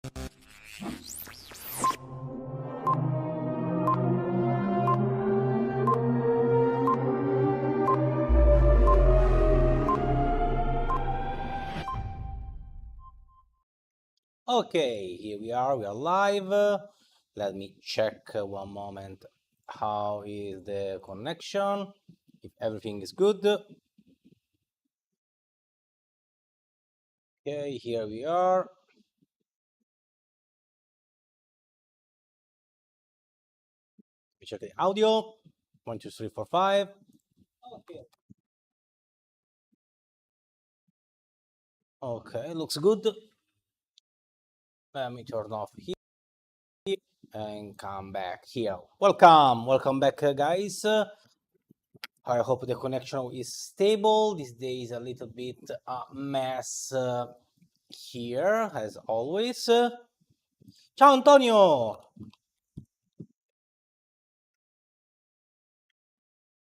Okay, here we are live. Let me check one moment how is the connection, if everything is good. Okay, here we are. We check the audio. 1, 2, 3, 4, 5. Okay. Okay, looks good. Let me turn off here and come back here. Welcome back, guys. I hope the connection is stable. This day is a little bit a mess here, as always. Ciao Antonio!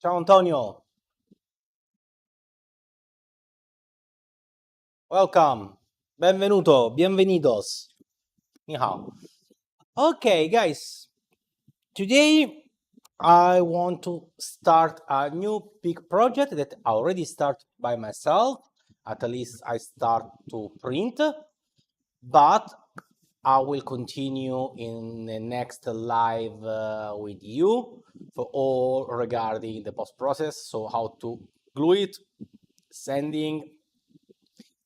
Ciao Antonio! Welcome! Benvenuto! Bienvenidos! Ni hao. Okay, guys. Today I want to start a new big project that I already started by myself. At least I start to print, but I will continue in the next live with you for all regarding the post process. So how to glue it, sanding,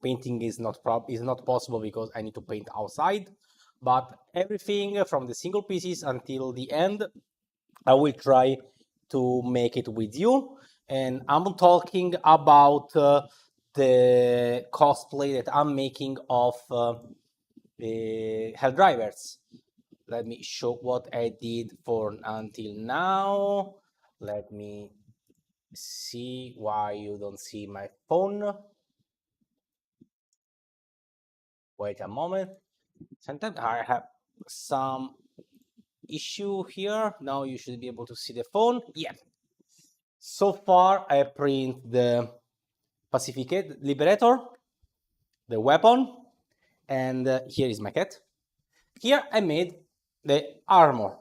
painting is not possible because I need to paint outside. But everything from the single pieces until the end, I will try to make it with you. And I'm talking about the cosplay that I'm making of the Helldivers. Let me show what I did for until now. Let me see why you don't see my phone. Wait a moment. Sometimes I have some issue here. Now you should be able to see the phone. Yeah. So far I print the Pacificate Liberator, the weapon, and here is my cat. Here I made the armor.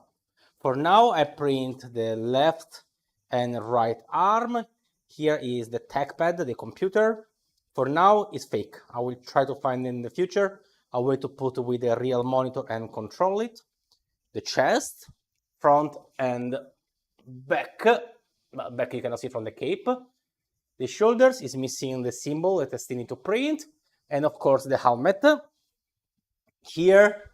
For now I print the left and right arm. Here is the TechPad, the computer. For now it's fake. I will try to find in the future a way to put with a real monitor and control it. The chest, front and back. Back you cannot see from the cape. The shoulders is missing the symbol that I still need to print. And of course the helmet. Here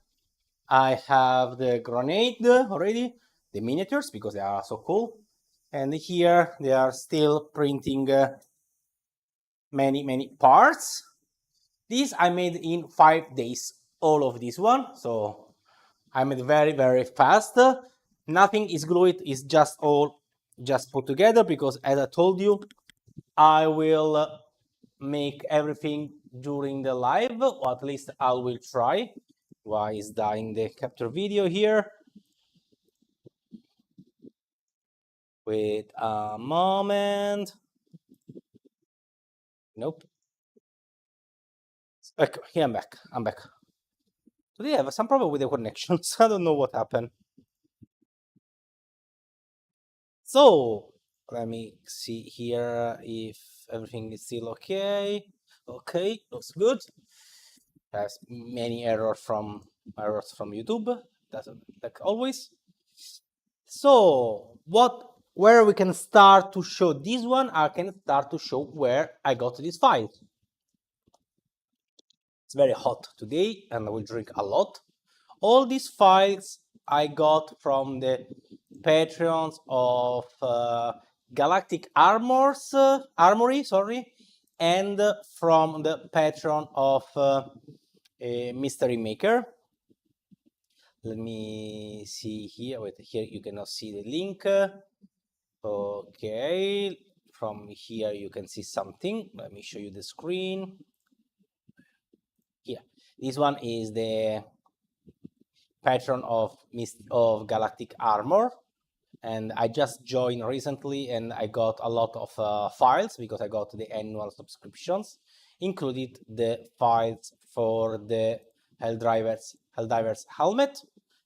I have the grenade already, the miniatures, because they are so cool. And here they are still printing many parts. These I made in 5 days, all of this one. So I made very fast. Nothing is glued, it's just all just put together, because as I told you, I will make everything during the live, or at least I will try. Why is dying the capture video here? Wait a moment. Nope. Okay, here I'm back. Today I have some problem with the connections. I don't know what happened. So let me see here if everything is still okay. Okay, looks good. Has many errors from YouTube. That's like always. So where we can start to show this one, I can start to show where I got this file. It's very hot today and I will drink a lot. All these files I got from the Patreons of Galactic Armory, and from the Patreon of Mystery Maker. Let me see here. Wait, here you cannot see the link. Okay, from here you can see something. Let me show you the screen. Here, this one is the patron of Galactic Armor, and I just joined recently, and I got a lot of files because I got the annual subscriptions, included the files for the Helldivers Helldivers helmet.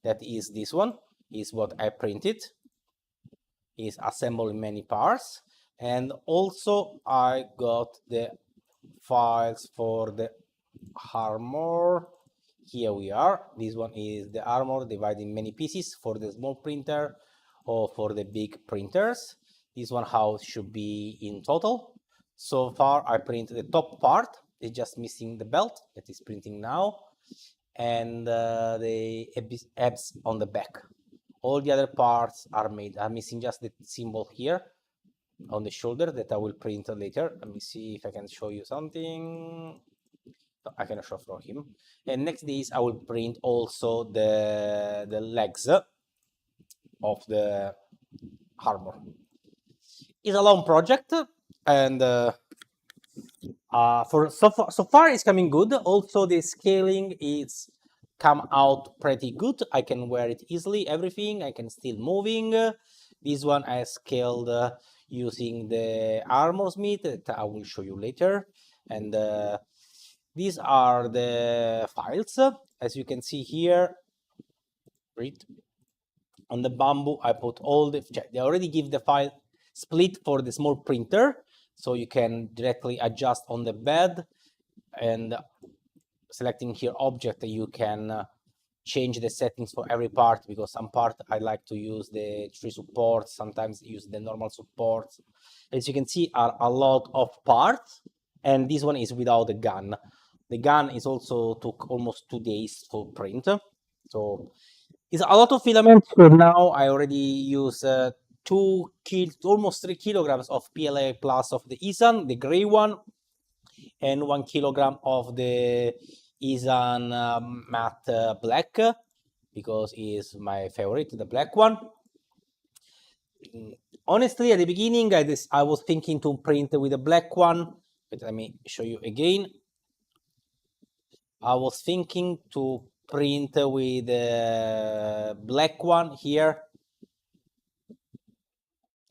That is this one, is what I printed. Is assembled in many parts. And also I got the files for the armor. Here we are. This one is the armor divided in many pieces for the small printer or for the big printers. This one how it should be in total. So far I printed the top part. It's just missing the belt that is printing now, and the abs on the back. All the other parts are made. I'm missing just the symbol here on the shoulder that I will print later. Let me see if I can show you something. No, I cannot show for him. And next days I will print also the legs of the armor. It's a long project, and for so far it's coming good. Also the scaling is come out pretty good. I can wear it easily, everything. I can still moving. This one I scaled using the armor smith that I will show you later. And these are the files. As you can see here, read on the bamboo, I put all the, they already give the file split for the small printer, so you can directly adjust on the bed, and selecting here object, you can change the settings for every part, because some part I like to use the 3 supports, sometimes use the normal supports. As you can see, are a lot of parts, and this one is without the gun. The gun is also took almost 2 days to print, so it's a lot of filament. So now I already use almost 3 kilograms of PLA plus of the eSUN, the gray one, and 1 kilogram of the eSUN matte black, because it's my favorite, the black one. Honestly, at the beginning, I was thinking to print with the black one, but let me show you again. I was thinking to print with the black one here,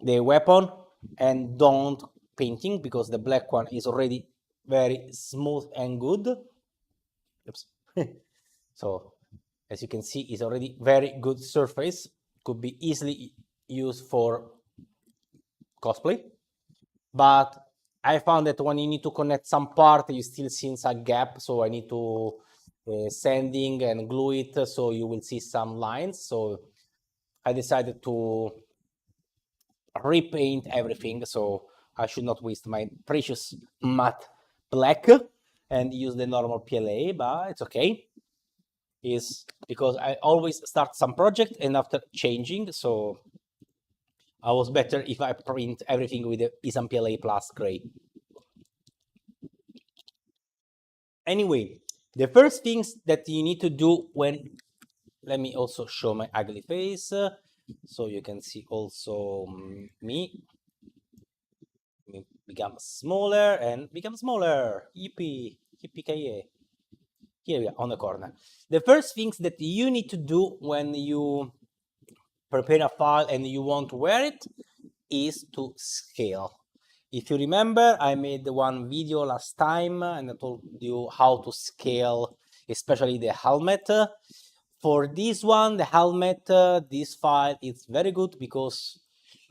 the weapon, and don't painting, because the black one is already very smooth and good. Oops. So as you can see, it's already very good surface, could be easily used for cosplay. But I found that when you need to connect some part, you still see a gap, so I need to sanding and glue it, so you will see some lines. So I decided to repaint everything, so I should not waste my precious matte black and use the normal PLA, but it's okay. Is because I always start some project and after changing, so I was better if I print everything with the eSUN PLA plus gray. Anyway, the first things that you need to do when, let me also show my ugly face, so you can see also me become smaller and become smaller. Yippee, yippee-ki-yay. Here we are on the corner. The first things that you need to do when you prepare a file and you want to wear it is to scale. If you remember, I made one video last time and I told you how to scale, especially the helmet. For this one, the helmet, this file is very good, because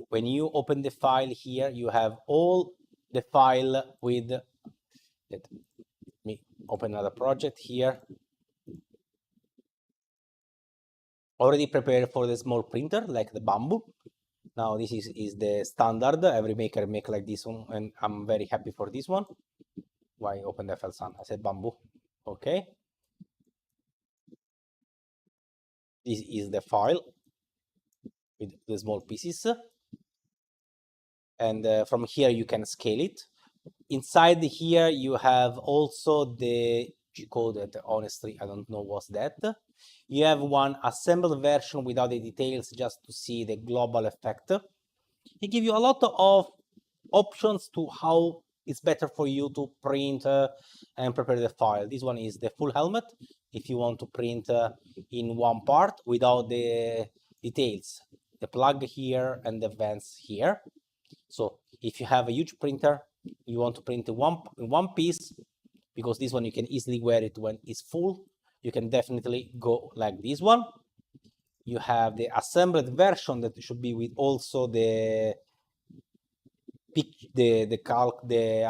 when you open the file here, you have all the file with, let me open another project here, already prepared for the small printer, like the bamboo. Now this is the standard, every maker make like this one, and I'm very happy for this one. Why open the FL Sun? I said bamboo. Okay. This is the file with the small pieces. And from here you can scale it. Inside here you have also the G-code that honestly I don't know what's that. You have one assembled version without the details, just to see the global effect. It gives you a lot of options to how it's better for you to print and prepare the file. This one is the full helmet, if you want to print in one part without the details, the plug here and the vents here. So if you have a huge printer, you want to print in one piece, because this one you can easily wear it when it's full. you can definitely go like this one. You have the assembled version that should be with also the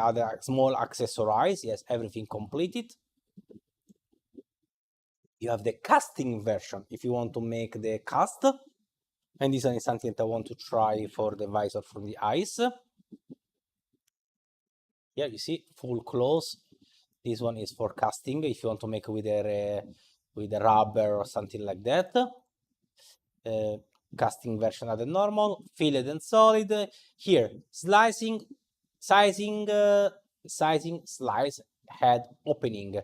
other small accessories. Yes, everything completed. You have the casting version if you want to make the cast, and this one is something that I want to try for the visor for the eyes. Here you see full close. This one is for casting if you want to make with a rubber or something like that. Casting version at the normal, filled and solid. Here sizing, slice, head opening.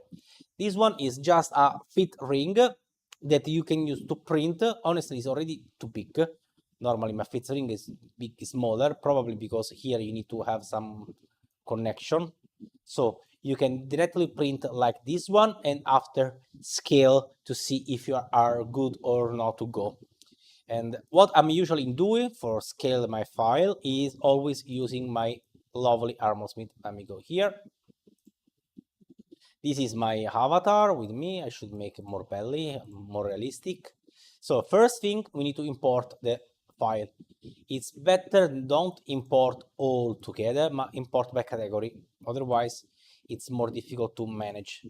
This one is just a fit ring that you can use to print. Honestly, it's already too big. Normally my fit ring is smaller, probably because here you need to have some connection. So you can directly print like this one and after scale to see if you are good or not to go. And what I'm usually doing for scale my file is always using my lovely Armorsmith. Let me go here. This is my avatar with me. I should make it more belly, more realistic. So first thing, we need to import the file. It's better don't import all together, but import by category. Otherwise, it's more difficult to manage.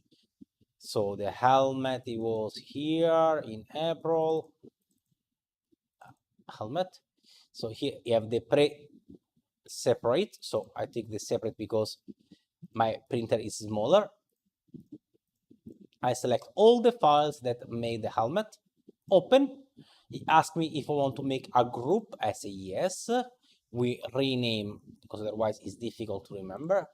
So the helmet, it was here in April. Helmet. So here you have the pre-separate. So I take the separate because my printer is smaller. I select all the files that made the helmet, open. It asks me if I want to make a group. I say yes. We rename because otherwise it's difficult to remember.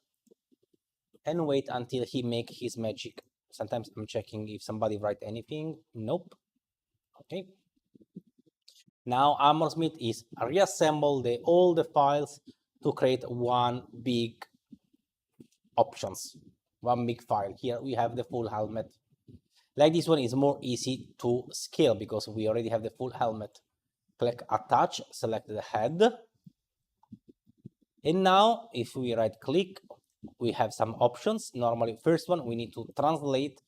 And wait until he make his magic. Sometimes I'm checking if somebody write anything. Nope. Okay. Now Armorsmith is reassemble all the files to create one big options, one big file. Here we have the full helmet. Like this one is more easy to scale because we already have the full helmet. Click attach, select the head. And now if we right click, we have some options. Normally first one, we need to translate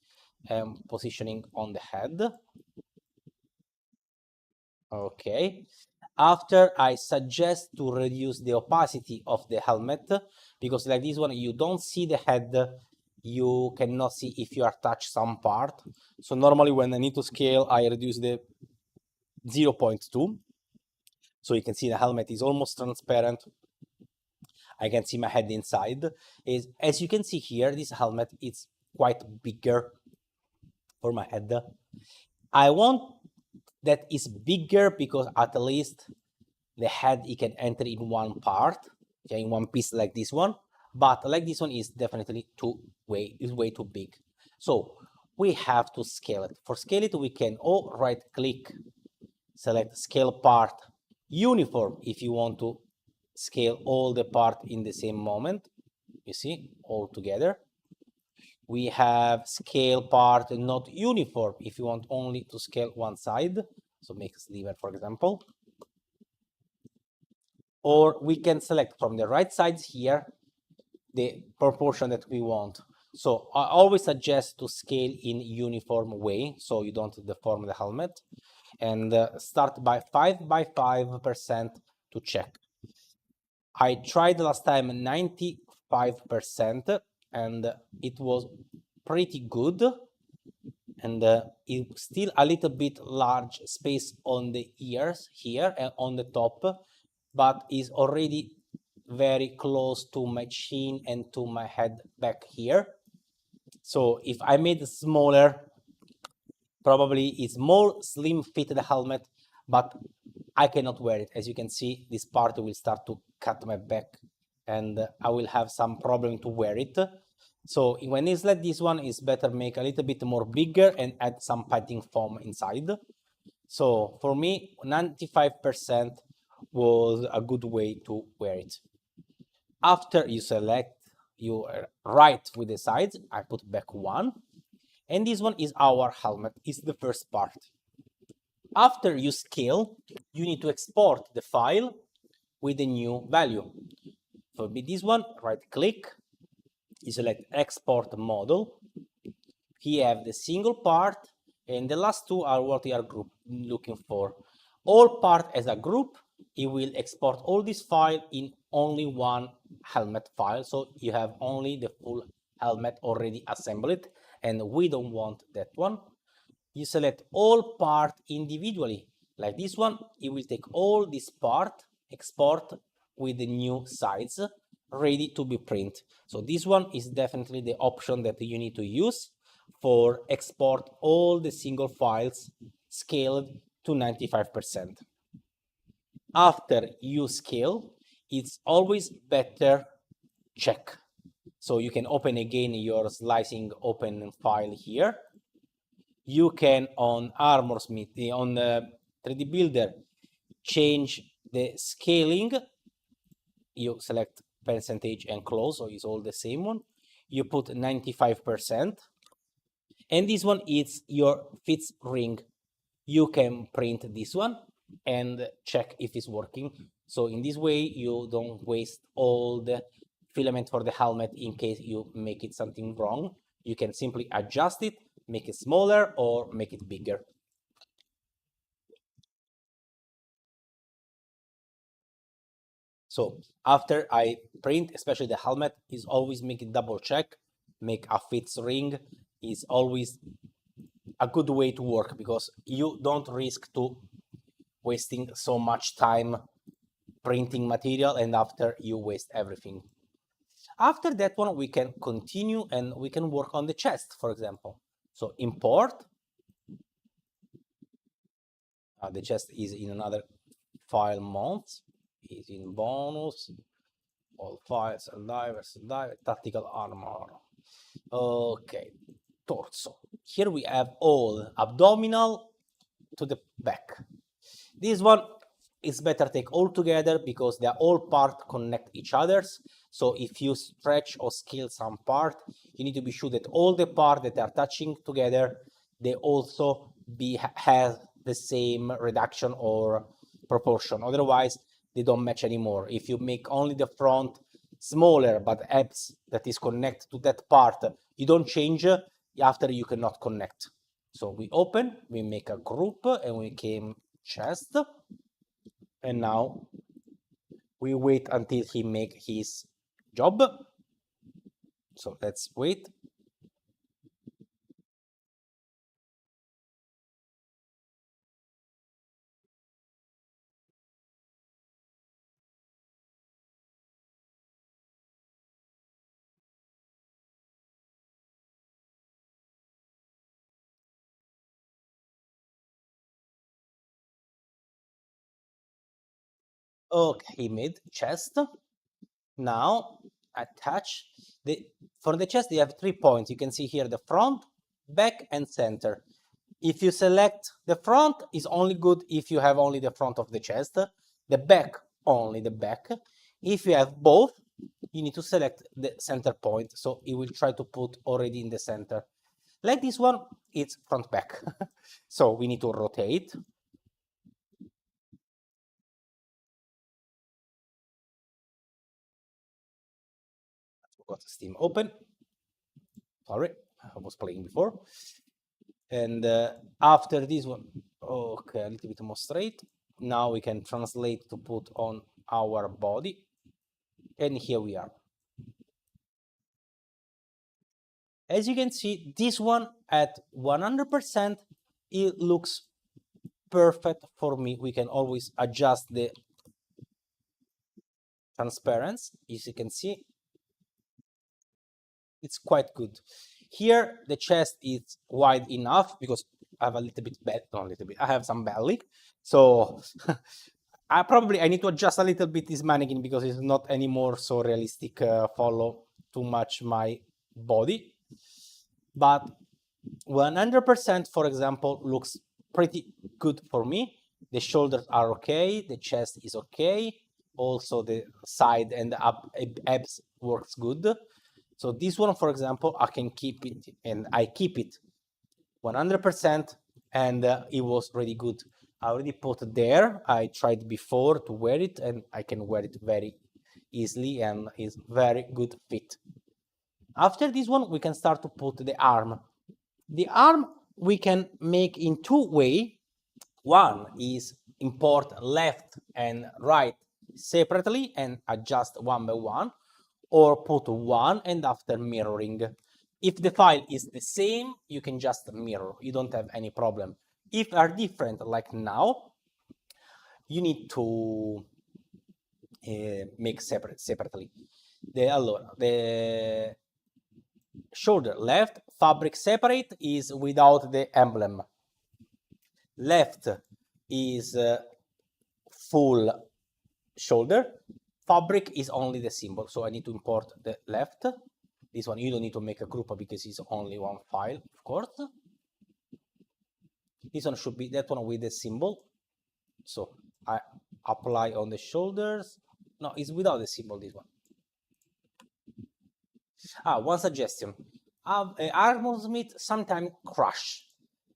positioning on the head. Okay. After I suggest to reduce the opacity of the helmet because like this one, you don't see the head. You cannot see if you are touch some part. So normally when I need to scale, I reduce the 0.2. So you can see the helmet is almost transparent. I can see my head inside. As you can see here, this helmet is quite bigger for my head. I want that is bigger because at least the head it can enter in one part, okay, in one piece like this one. But like this one is definitely way too big. So we have to scale it. For scale it, we can right click, select scale part uniform if you want to scale all the part in the same moment. You see, all together. We have scale part not uniform if you want only to scale one side. So make sliver, for example. Or we can select from the right sides here the proportion that we want. So I always suggest to scale in uniform way so you don't deform the helmet, and start by 5 by 5% to check. I tried last time 95% and it was pretty good, and it's still a little bit large space on the ears here and on the top, but is already very close to my chin and to my head back here. So if I made it smaller, probably it's more slim fit the helmet, but I cannot wear it. As you can see, this part will start to cut my back and I will have some problem to wear it. So when it's like this one, it's better make a little bit more bigger and add some padding foam inside. So for me, 95% was a good way to wear it. After you select, you write with the sides, I put back one. And this one is our helmet, it's the first part. After you scale, you need to export the file with a new value. For this one, right click, you select export model. Here have the single part, and the last two are what we are looking for. All part as a group, it will export all this file in only one helmet file, so you have only the full helmet already assembled, and we don't want that one. You select all part individually, like this one. It will take all this part, export with the new size, ready to be printed. So this one is definitely the option that you need to use for export all the single files scaled to 95%. After you scale, it's always better check. So you can open again your slicing open file here. You can on Armorsmith, on 3D Builder, change the scaling. You select percentage and close, so it's all the same one. You put 95%. And this one is your fits ring. You can print this one and check if it's working. So in this way, you don't waste all the filament for the helmet in case you make it something wrong. You can simply adjust it, make it smaller or make it bigger. So after I print, especially the helmet, is always make it double check, make a fits ring is always a good way to work, because you don't risk to wasting so much time printing material and after you waste everything. After that one, we can continue and we can work on the chest, for example. So import. The chest is in another file months, is in bonus, all files, Helldivers, tactical armor. Okay, torso. Here we have all abdominal to the back. This one is better take all together because they are all part connect each others. So if you stretch or scale some part, you need to be sure that all the parts that are touching together, they also have the same reduction or proportion. Otherwise, they don't match anymore. If you make only the front smaller, but apps that is connected to that part, you don't change, after you cannot connect. So we open, we make a group, and we came chest. And now we wait until he make his job. So let's wait. Okay, he made chest. Now attach for the chest. You have 3 points. You can see here the front, back, and center. If you select the front, is only good if you have only the front of the chest. The back, only the back. If you have both, you need to select the center point. So it will try to put already in the center. Like this one, it's front back. So we need to rotate. Got Steam open. Sorry, I was playing before. And after this one, okay, a little bit more straight. Now we can translate to put on our body. And here we are. As you can see, this one at 100%, it looks perfect for me. We can always adjust the transparency. As you can see, it's quite good. Here, the chest is wide enough because I have a little bit not a little bit, I have some belly. So I need to adjust a little bit this mannequin because it's not anymore so realistic, follow too much my body. But 100%, for example, looks pretty good for me. The shoulders are okay, the chest is okay, also the side and the abs works good. So this one, for example, I can keep it, and I keep it 100%, and it was really good. I already put it there. I tried before to wear it, and I can wear it very easily, and it's very good fit. After this one, we can start to put the arm. The arm we can make in two ways. One is import left and right separately and adjust one by one, or put one and after mirroring. If the file is the same, you can just mirror. You don't have any problem. If are different, like now, you need to make separately. The shoulder left fabric separate is without the emblem. Left is full shoulder. Fabric is only the symbol, so I need to import the left. This one you don't need to make a group because it's only one file, of course. This one should be that one with the symbol. So I apply on the shoulders. No, it's without the symbol, this one. One suggestion. Armor smith sometimes crash.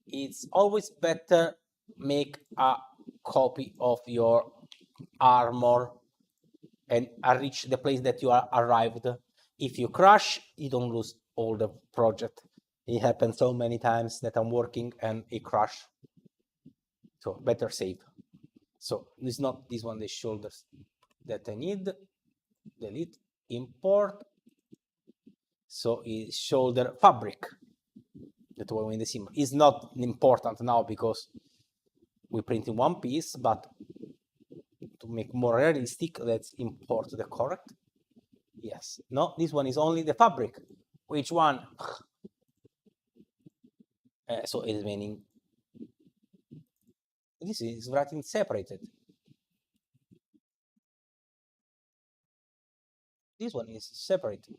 It's always better make a copy of your armor and reach the place that you are arrived. If you crash, you don't lose all the project. It happens so many times that I'm working and it crash. So better save. So it's not this one, the shoulders that I need. Delete, import. So it's shoulder fabric. That one in the symbol is not important now because we print in one piece, but to make more realistic, let's import the correct. Yes, no, this one is only the fabric. Which one? So it's meaning this is writing separated. This one is separated.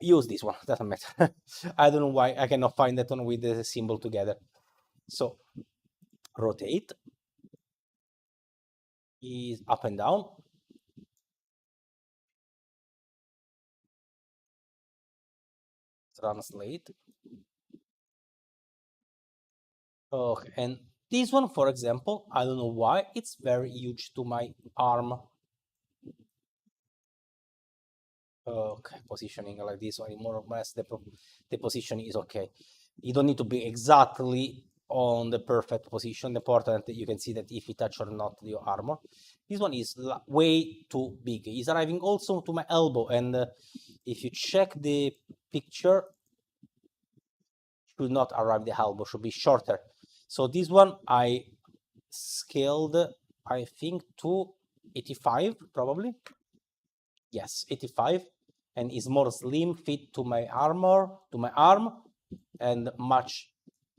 Use this one, doesn't matter. I don't know why I cannot find that one with the symbol together. So rotate is up and down. Translate. Okay, and this one, for example, I don't know why it's very huge to my arm. Okay, positioning like this one, more or less the position is okay. You don't need to be exactly on the perfect position. The important that you can see that if you touch or not your armor. This one is way too big. It's arriving also to my elbow, and if you check the picture, should not arrive the elbow, should be shorter. So this one I scaled, I think, to 85 probably. Yes, 85, and is more slim fit to my armor, to my arm, and much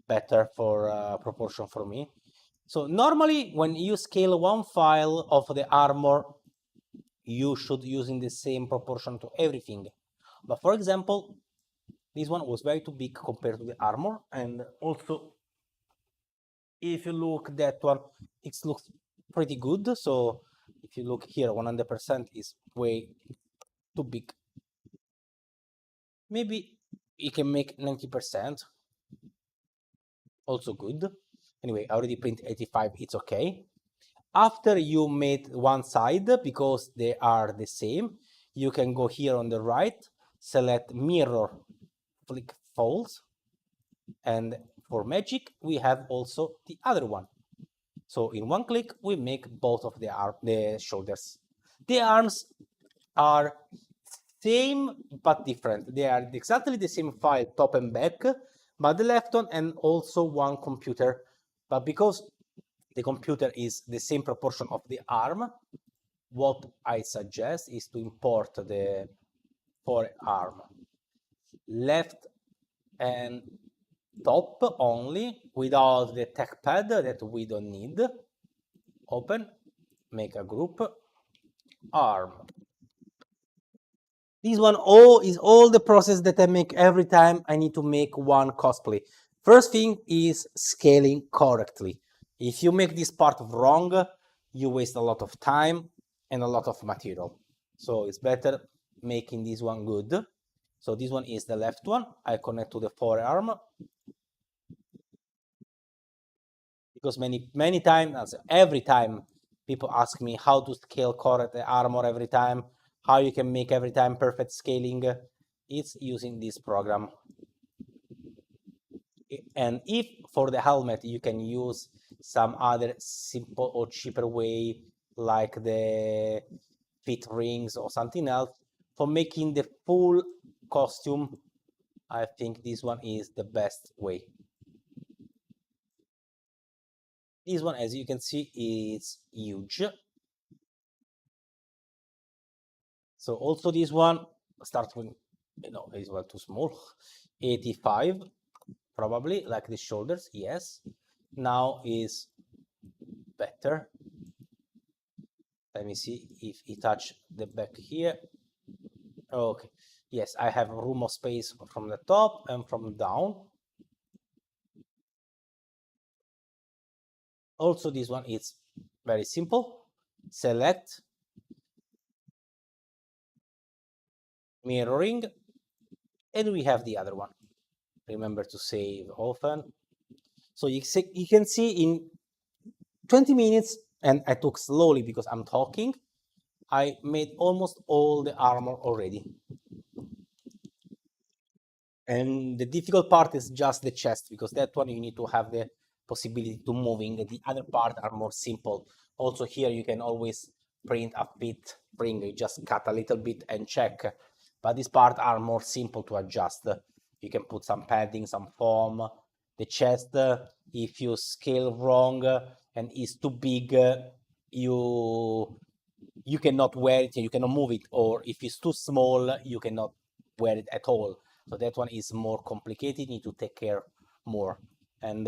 better for proportion for me. So normally when you scale one file of the armor, you should using the same proportion to everything. But for example, this one was very too big compared to the armor, and also if you look that one, it looks pretty good. So if you look here, 100% is way too big. Maybe you can make 90%, also good. Anyway, I already print 85, it's okay. After you made one side, because they are the same, you can go here on the right, select mirror, click false, and for magic we have also the other one. So in one click we make both of the shoulders. The arms are same but different. They are exactly the same file, top and back, but the left one and also one computer. But because the computer is the same proportion of the arm, what I suggest is to import the forearm. Left and top only, without the tech pad that we don't need. Open, make a group, arm. This one is all the process that I make every time I need to make one cosplay. First thing is scaling correctly. If you make this part wrong, you waste a lot of time and a lot of material. So it's better making this one good. So this one is the left one. I connect to the forearm. Because many times, every time, people ask me how to scale correct the armor every time, how you can make every time perfect scaling. it's using this program. And if for the helmet you can use some other simple or cheaper way, like the fit rings or something else, for making the full costume, I think this one is the best way. This one, as you can see, is huge. So also this one starts with, is well too small. 85, probably, like the shoulders, yes. Now is better. Let me see if he touch the back here. Okay, yes, I have room of space from the top and from down. Also, this one is very simple. Select, mirroring, and we have the other one. Remember to save often. So you can see in 20 minutes, and I took slowly because I'm talking, I made almost all the armor already. And the difficult part is just the chest, because that one you need to have the possibility to moving. The other part are more simple. Also here you can always print a fit ring, you just cut a little bit and check. But this part are more simple to adjust. You can put some padding, some foam. The chest, if you scale wrong and is too big, you cannot wear it, you cannot move it, or if it's too small, you cannot wear it at all. So that one is more complicated, you need to take care more. And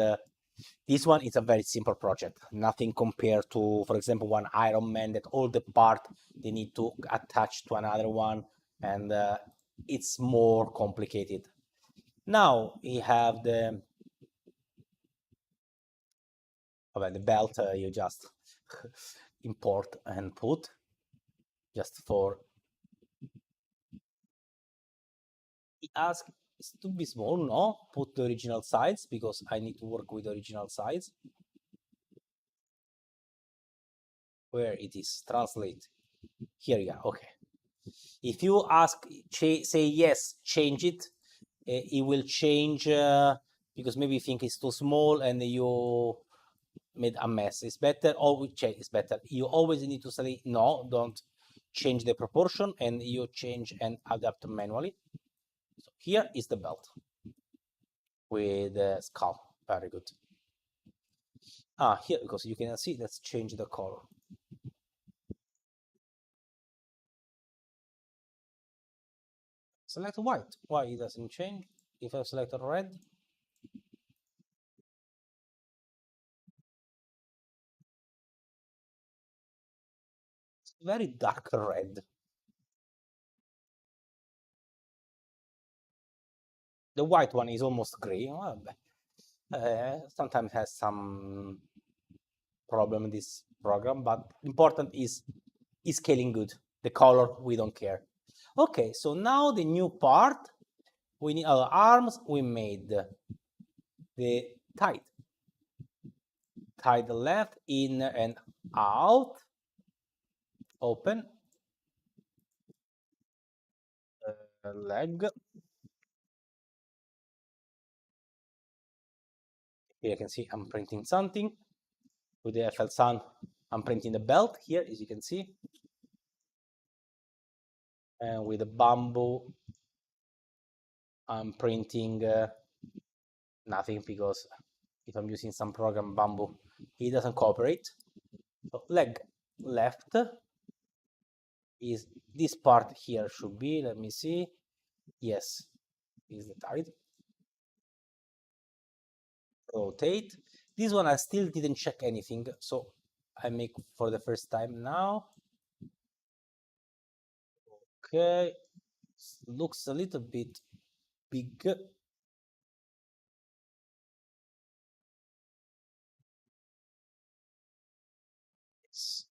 this one is a very simple project, nothing compared to, for example, one Iron Man that all the part they need to attach to another one, and it's more complicated. Now we have the belt, you just import and put just for. He asked to be small, no, put the original size because I need to work with original size. Where it is, translate. Here you are, okay. If you ask, say yes, change it, it will change because maybe you think it's too small and you made a mess. It's better, always change, it's better. You always need to say no, don't change the proportion, and you change and adapt manually. So here is the belt with the skull, very good. Here, because you can see, let's change the color. Select white. Why it doesn't change? If I select red, it's very dark red. The white one is almost gray. Sometimes has some problem in this program, but important is scaling good. The color, we don't care. Okay, so now the new part, we need our arms. We made the tight left, in and out, open, leg. Here you can see I'm printing something. With the eSUN, I'm printing the belt here, as you can see. And with the bamboo, I'm printing nothing, because if I'm using some program bamboo, it doesn't cooperate. So leg left is this part here should be, let me see. Yes, is the target. Rotate. This one I still didn't check anything, so I make for the first time now. Okay, looks a little bit big. Yes.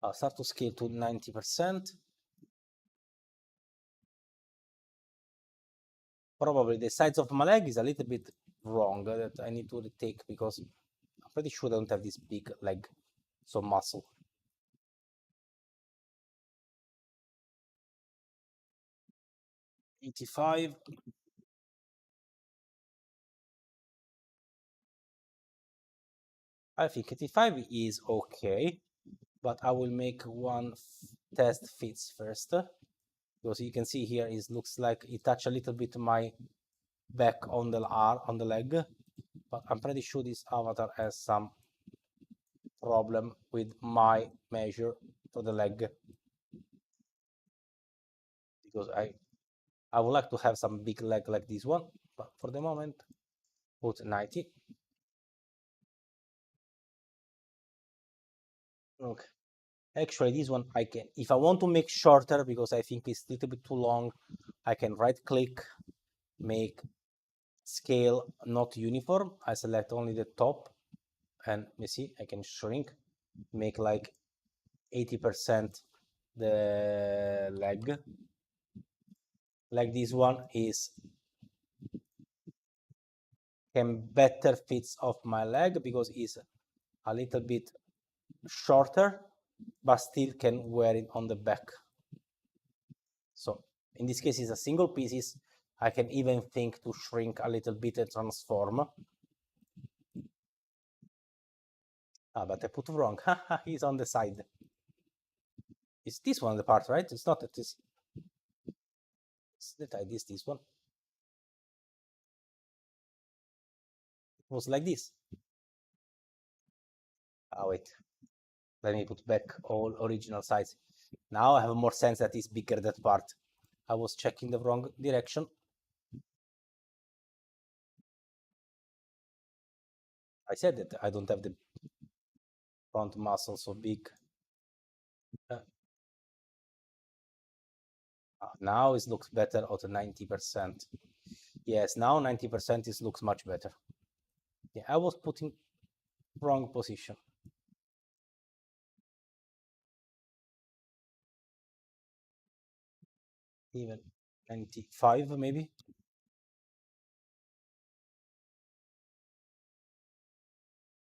I'll start to scale to 90%. Probably the size of my leg is a little bit wrong, that I need to retake, because I'm pretty sure I don't have this big leg, so muscle. 85. I think 85 is okay, but I will make one test fits first, because you can see here it looks like it touched a little bit my back on the leg, but I'm pretty sure this avatar has some problem with my measure for the leg, because I would like to have some big leg like this one, but for the moment put 90. Okay, actually this one I can, if I want to make shorter because I think it's a little bit too long, I can right click, make scale not uniform. I select only the top, and you see I can shrink, make like 80% the leg. Like this one is can better fits of my leg because it's a little bit shorter, but still can wear it on the back. So in this case, it's a single pieces. I can even think to shrink a little bit and transform. Ah, but I put wrong. He's on the side. It's this one the part, right? It's not that this. It's that I did this one. It was like this. Ah, wait. Let me put back all original size. Now I have more sense that it's bigger that part. I was checking the wrong direction. I said that I don't have the front muscle so big. Now it looks better at 90%. Yes, now 90% it looks much better. Yeah, I was putting wrong position. Even 95 maybe.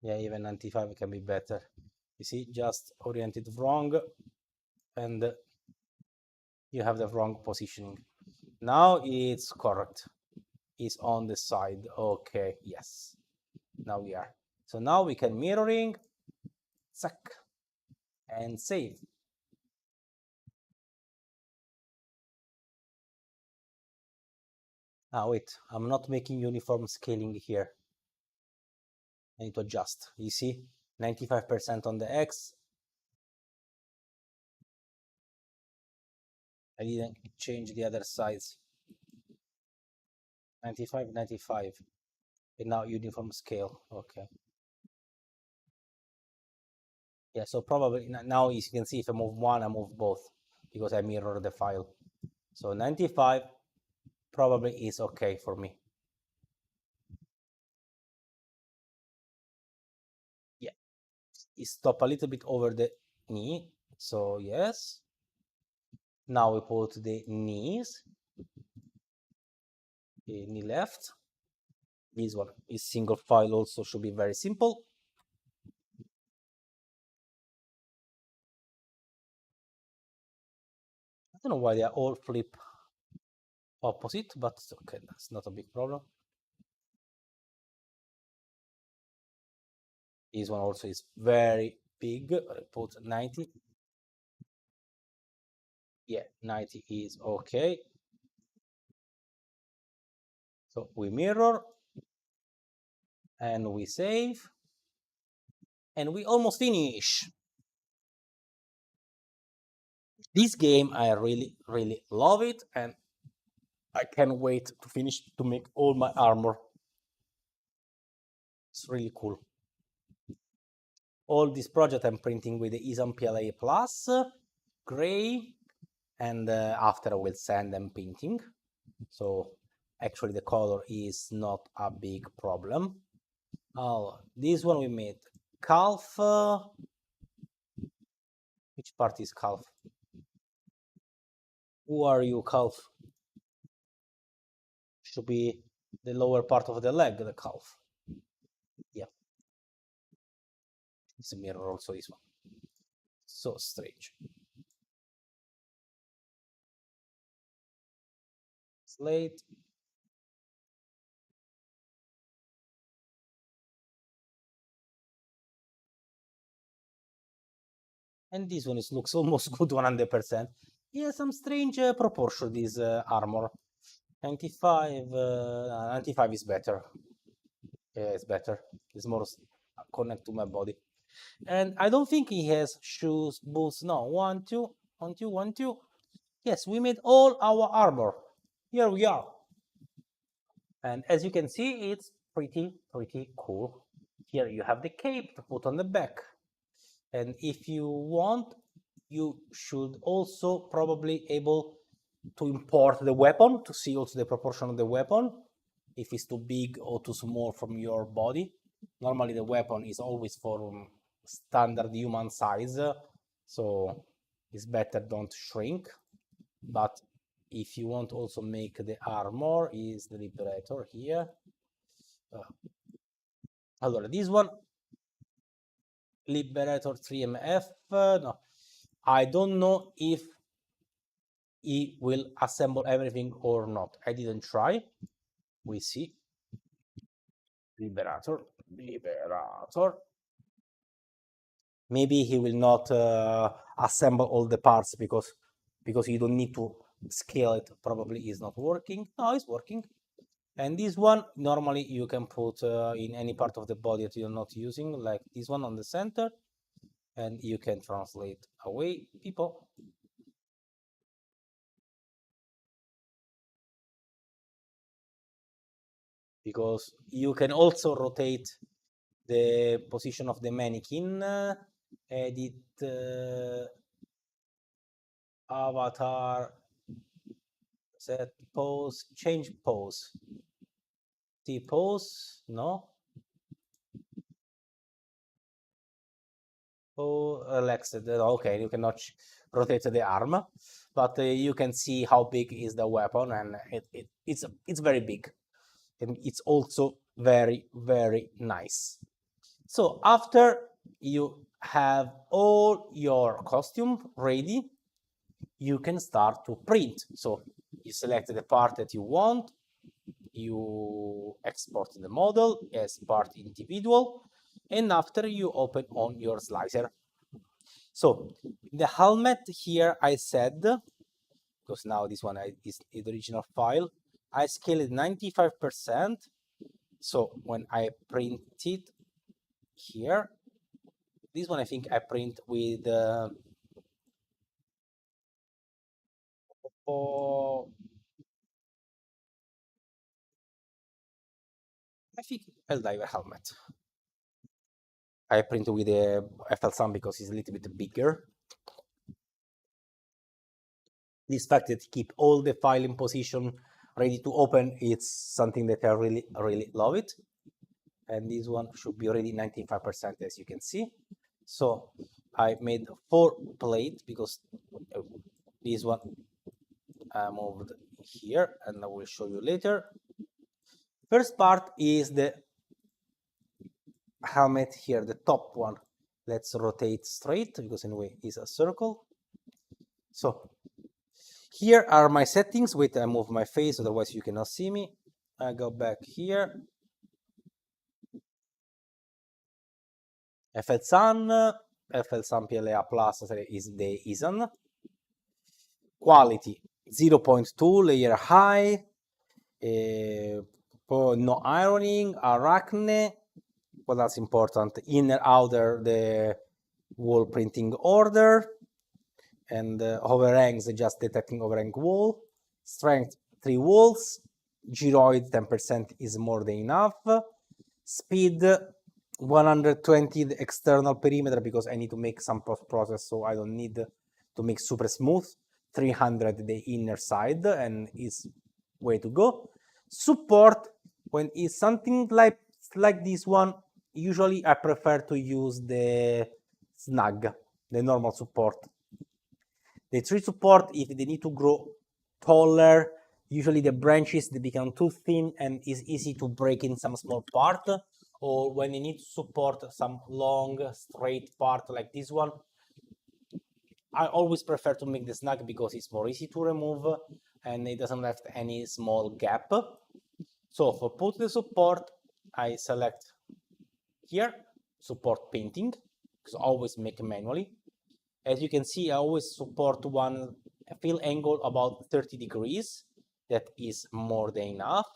Yeah, even 95 can be better. You see, just oriented wrong and you have the wrong positioning. Now it's correct. It's on the side. Okay, yes. Now we are. So now we can mirroring, zack, and save. Ah, wait, I'm not making uniform scaling here. I need to adjust. You see, 95% on the X. I didn't change the other sides. 95, 95. And now uniform scale. Okay. Yeah, so probably now you can see if I move one, I move both because I mirror the file. So 95 probably is okay for me. Yeah, it stop a little bit over the knee. So yes. Now we put the knees. The knee left. This one is single file also should be very simple. I don't know why they are all flip opposite, but okay, that's not a big problem. This one also is very big. I put 90. Yeah, 90 is okay. So we mirror and we save and we almost finish. This game, I really, really love it, and I can't wait to finish to make all my armor. It's really cool. All this project I'm printing with the eSUN PLA Plus, gray, and after I will send them painting. So actually the color is not a big problem. Oh, this one we made calf. Which part is calf? Who are you, calf? Should be the lower part of the leg, the calf. Yeah. It's a mirror also, this one. So strange. Translate. And this one looks almost good 100%. Yeah, some strange proportion, this armor. 95 is better. Yeah, it's better. It's more connect to my body. And I don't think he has shoes, boots. No, 1, 2, 1, 2, 1, 2. Yes, we made all our armor. Here we are. And as you can see, it's pretty cool. Here you have the cape to put on the back. And if you want, you should also probably able to import the weapon to see also the proportion of the weapon, if it's too big or too small from your body. Normally the weapon is always for standard human size, so it's better don't shrink. But if you want also make the armor, is the liberator here. Allora, this one, liberator 3MF, no, I don't know if he will assemble everything or not. I didn't try. We see. Liberator. Maybe he will not assemble all the parts because you don't need to scale it. Probably is not working. No, it's working. And this one, normally you can put in any part of the body that you're not using, like this one on the center, and you can translate away people. Because you can also rotate the position of the mannequin, edit avatar, set pose, change pose. T pose, no. Oh, relaxed. Okay, you cannot rotate the arm, but you can see how big is the weapon, and it's very big, and it's also very nice. So after you have all your costume ready, you can start to print. So you select the part that you want, you export the model as part individual, and after you open on your slicer. So the helmet here, I said, because now this one is the original file, I scaled 95%. So when I print it here, this one I think I print with I think Helldiver helmet. I print with a FL-SUN because it's a little bit bigger. This fact that keep all the file in position ready to open, it's something that I really love it. And this one should be already 95%, as you can see. So I made 4 plates because this one I moved here, and I will show you later. First part is the helmet here, the top one. Let's rotate straight because anyway it's a circle. So here are my settings. Wait, I move my face, otherwise you cannot see me. I go back here. FL-SUN, FL-SUN PLA Plus is the eSUN. Quality 0.2, layer high, no ironing, arachne. What else important? Inner, outer, the wall printing order, and overhangs just detecting overhang wall. Strength 3 walls, gyroid 10% is more than enough. Speed 120 the external perimeter because I need to make some post process, so I don't need to make super smooth. 300 the inner side, and is way to go. Support, when it's something like this one, usually I prefer to use the snug, the normal support. The tree support, if they need to grow taller, usually the branches they become too thin and is easy to break in some small part, or when you need to support some long straight part like this one, I always prefer to make the snug because it's more easy to remove and it doesn't left any small gap. So for put the support, I select here support painting, because I always make manually. As you can see, I always support one fill angle about 30 degrees. That is more than enough.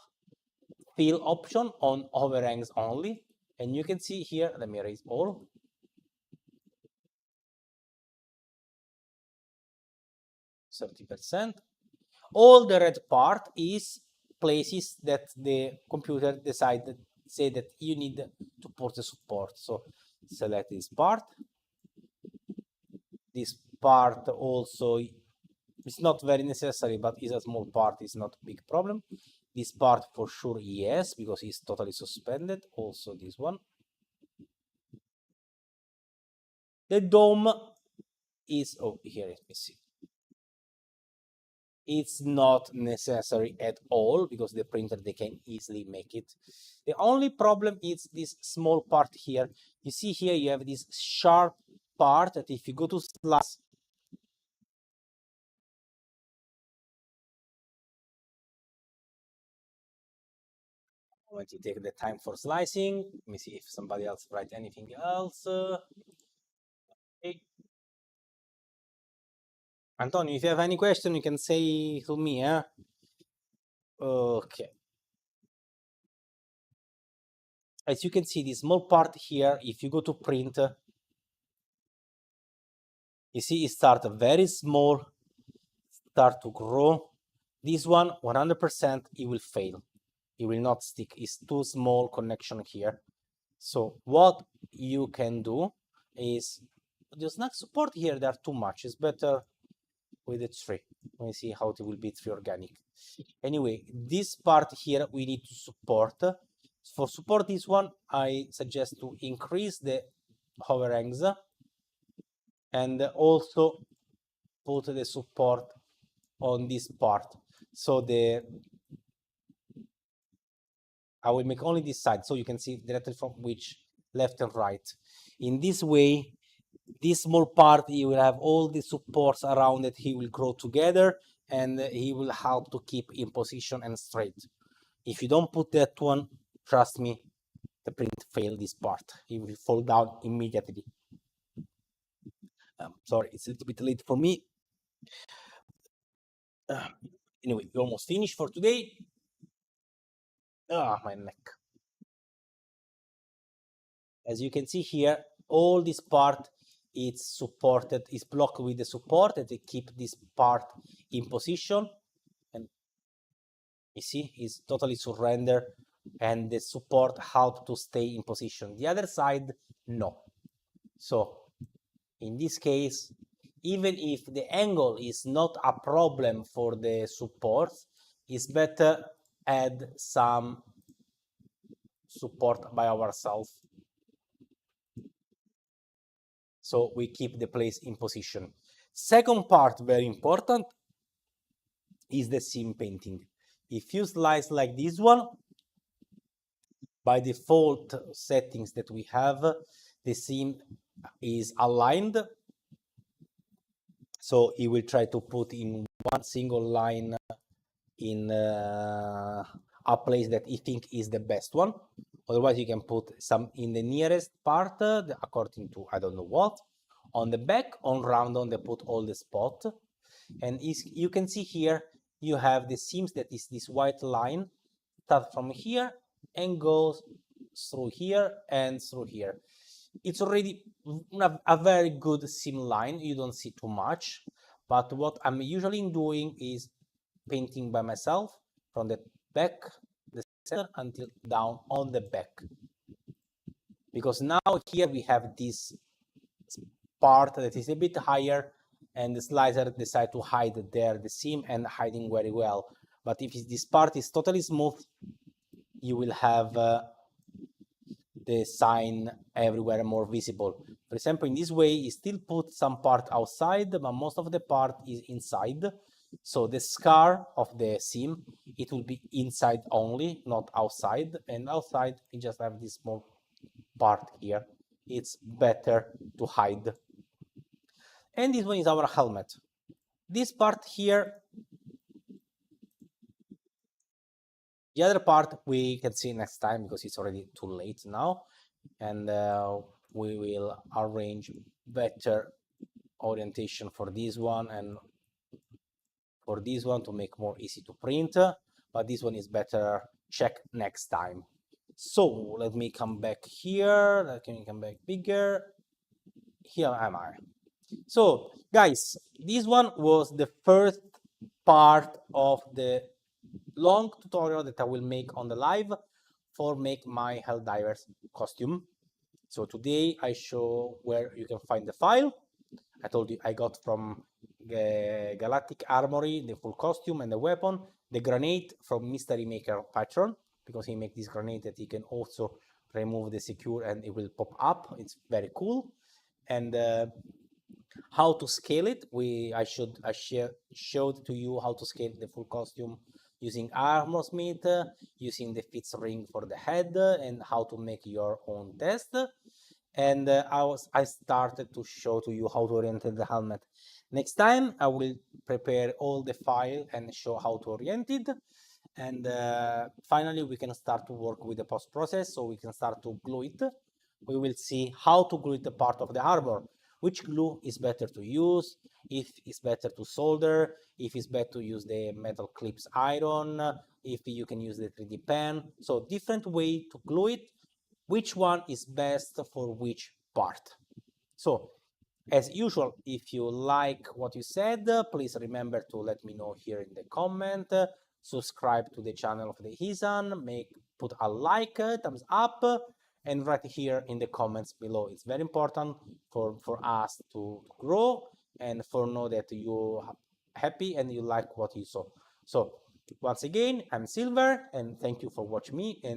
Fill option on overhangs only. And you can see here, let me erase all. 30%. All the red part is places that the computer decided, say that you need to put the support. So select this part. This part also is not very necessary, but is a small part, is not a big problem. This part for sure, yes, because it's totally suspended. Also this one. The dome is, oh, here is missing. It's not necessary at all, because the printer, they can easily make it. The only problem is this small part here. You see here, you have this sharp part that if you go to slice, I want to take the time for slicing. Let me see if somebody else write anything else. Okay. Antonio, if you have any question, you can say to me. Okay. As you can see, this small part here, if you go to print, you see it starts very small, start to grow. This one, 100%, it will fail. It will not stick. It's too small connection here. So what you can do is, the snag support here, they are too much. It's better with the tree. Let me see how it will be tree organic. Anyway, this part here we need to support. For support this one, I suggest to increase the overhangs and also put the support on this part. So I will make only this side, so you can see directly from which left and right. In this way, this small part, you will have all the supports around it. He will grow together, and he will help to keep in position and straight. If you don't put that one, trust me, the print failed this part. It will fall down immediately. Sorry, it's a little bit late for me. Anyway, we almost finished for today. My neck. As you can see here, all this part is supported, is blocked with the support, and they keep this part in position. And you see, it's totally surrendered, and the support helps to stay in position. The other side, no. So in this case, even if the angle is not a problem for the supports, it's better add some support by ourselves. So we keep the place in position. Second part, very important, is the seam painting. If you slice like this one, by default settings that we have, the seam is aligned. So it will try to put in one single line in a place that you think is the best one. Otherwise, you can put some in the nearest part, according to I don't know what. On the back, on random, they put all the spot. And you can see here, you have the seams that is this white line, start from here and goes through here and through here. It's already a very good seam line. You don't see too much. But what I'm usually doing is painting by myself from the back, the center, until down on the back. Because now here we have this part that is a bit higher, and the slicer decide to hide there the seam and hiding very well. But if this part is totally smooth, you will have the sign everywhere more visible. For example, in this way, you still put some part outside, but most of the part is inside. So the scar of the seam, it will be inside only, not outside. And outside, you just have this small part here. It's better to hide. And this one is our helmet. This part here, The other part we can see next time because it's already too late now, and we will arrange better orientation for this one and for this one to make more easy to print, but this one is better check next time. So let me come back here. Let me come back bigger. Here am I. So guys, this one was the first part of the long tutorial that I will make on the live for make my Helldivers costume. So today I show where you can find the file. I told you I got from Galactic Armory the full costume and the weapon, the grenade from Mystery Maker Patron, because he makes this grenade that he can also remove the secure and it will pop up. It's very cool. And how to scale it, I showed to you how to scale the full costume using armor smith, using the fits ring for the head, and how to make your own test. And I started to show to you how to orient the helmet. Next time I will prepare all the file and show how to orient it. And finally we can start to work with the post process, so we can start to glue it. We will see how to glue the part of the armor, which glue is better to use, if it's better to solder, if it's better to use the metal clips iron, if you can use the 3D pen. So different way to glue it, which one is best for which part. So as usual, if you like what you said, please remember to let me know here in the comment, subscribe to the channel of the eSUN, put a like, thumbs up, and write here in the comments below. It's very important for us to grow and for know that you happy and you like what you saw. So once again, I'm Silver, and thank you for watching me, and